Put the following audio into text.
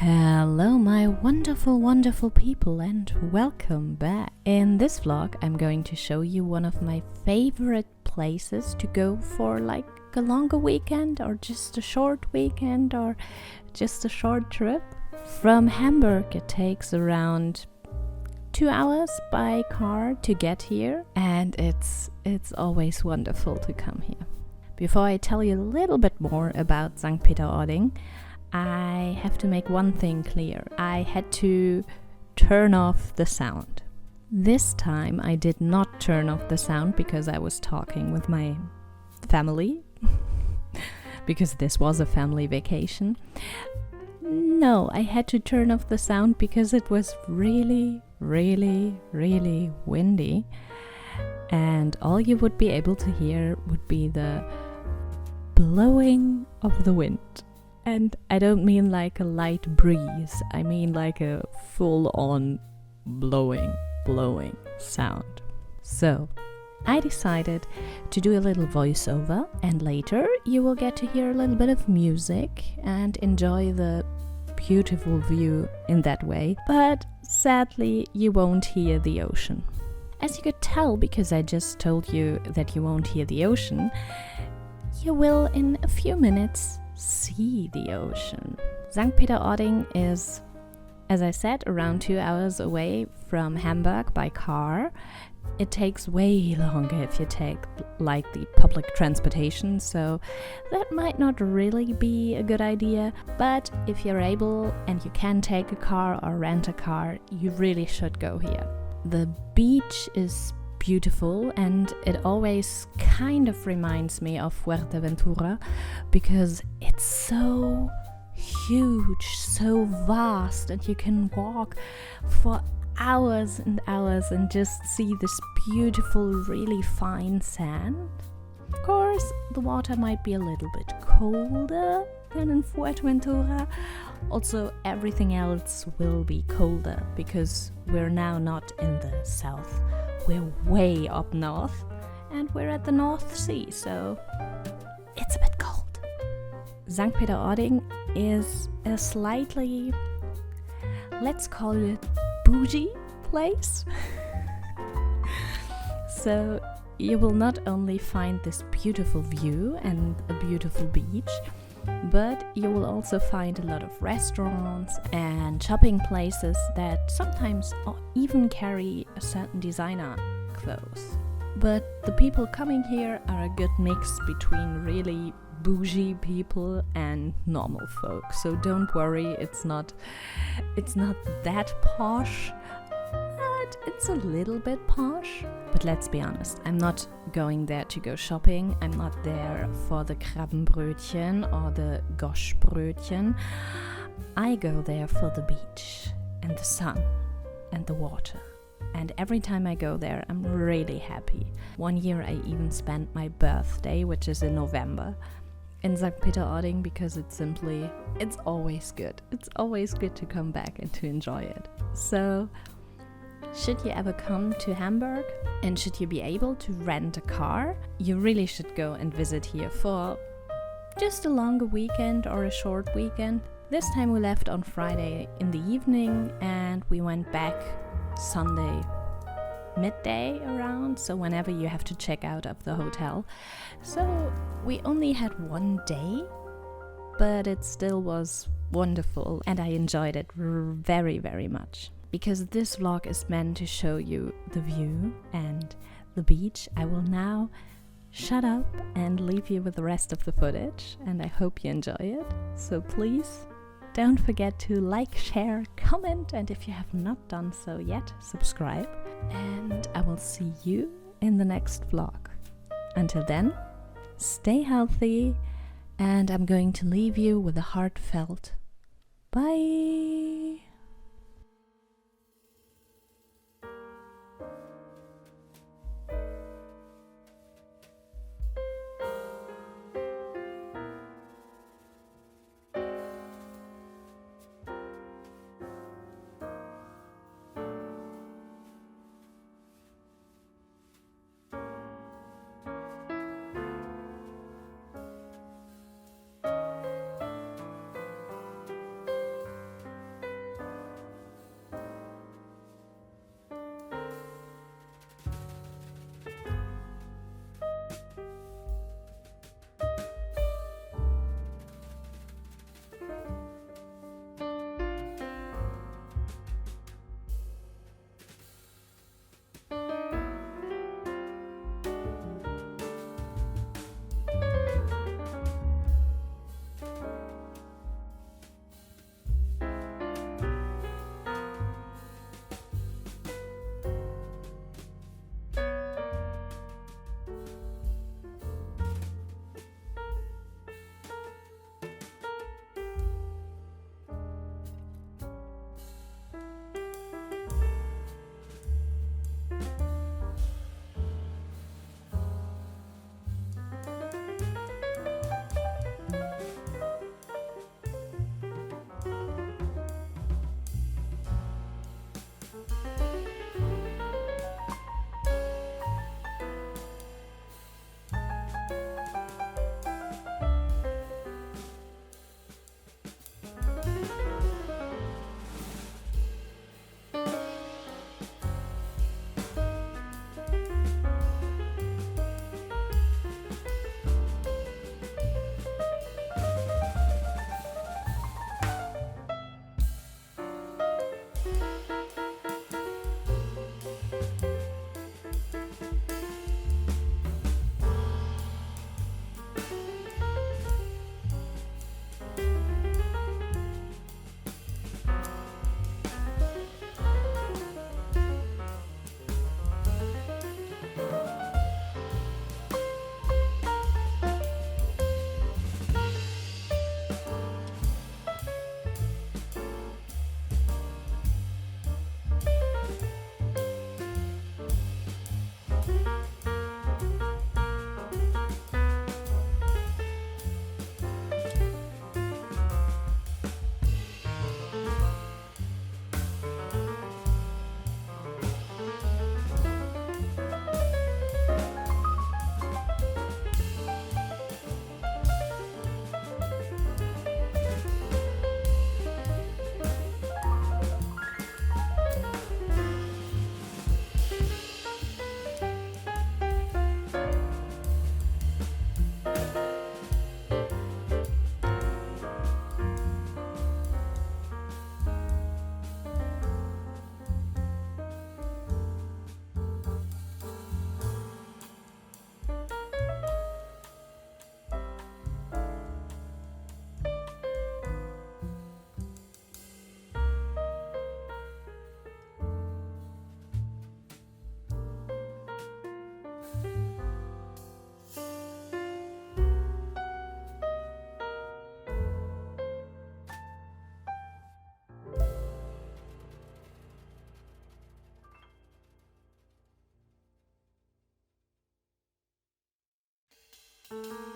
Hello my wonderful, wonderful people, and welcome back. In this vlog I'm going to show you one of my favorite places to go for like a longer weekend or just a short weekend or just a short trip. From Hamburg it takes around 2 hours by car to get here, and it's always wonderful to come here. Before I tell you a little bit more about Sankt Peter-Ording, I have to make one thing clear. I had to turn off the sound. This time I did not turn off the sound because I was talking with my family, because this was a family vacation. No, I had to turn off the sound because it was really, really, really windy, and all you would be able to hear would be the blowing of the wind. And I don't mean like a light breeze, I mean like a full-on blowing sound. So I decided to do a little voiceover, and later you will get to hear a little bit of music and enjoy the beautiful view in that way, but sadly you won't hear the ocean. As you could tell, because I just told you that you won't hear the ocean, you will in a few minutes see the ocean. Sankt Peter-Ording is, as I said, around 2 hours away from Hamburg by car. It takes way longer if you take like the public transportation, so that might not really be a good idea, but if you're able and you can take a car or rent a car, you really should go here. The beach is beautiful, and it always kind of reminds me of Fuerteventura because it's so huge, so vast, and you can walk for hours and hours and just see this beautiful, really fine sand. Of course, the water might be a little bit colder than in Fuerteventura. Also, everything else will be colder because we're now not in the south. We're way up north, and we're at the North Sea, so it's a bit cold. Sankt Peter-Ording is a slightly, let's call it, bougie place. So you will not only find this beautiful view and a beautiful beach, but you will also find a lot of restaurants and shopping places that sometimes even carry a certain designer clothes. But the people coming here are a good mix between really bougie people and normal folk. So don't worry, it's not that posh, but it's a little bit posh. But let's be honest, I'm not going there to go shopping. I'm not there for the Krabbenbrötchen or the Goschbrötchen. I go there for the beach and the sun and the water. And every time I go there, I'm really happy. One year I even spent my birthday, which is in November, in Sankt Peter-Ording because it's always good. It's always good to come back and to enjoy it. So should you ever come to Hamburg and should you be able to rent a car, you really should go and visit here for just a longer weekend or a short weekend. This time we left on Friday in the evening and we went back Sunday midday around, so whenever you have to check out of the hotel. So we only had one day, but it still was wonderful and I enjoyed it very, very much. Because this vlog is meant to show you the view and the beach, I will now shut up and leave you with the rest of the footage, and I hope you enjoy it. So please don't forget to like, share, comment, and if you have not done so yet, subscribe. And I will see you in the next vlog. Until then, stay healthy, and I'm going to leave you with a heartfelt bye. Bye.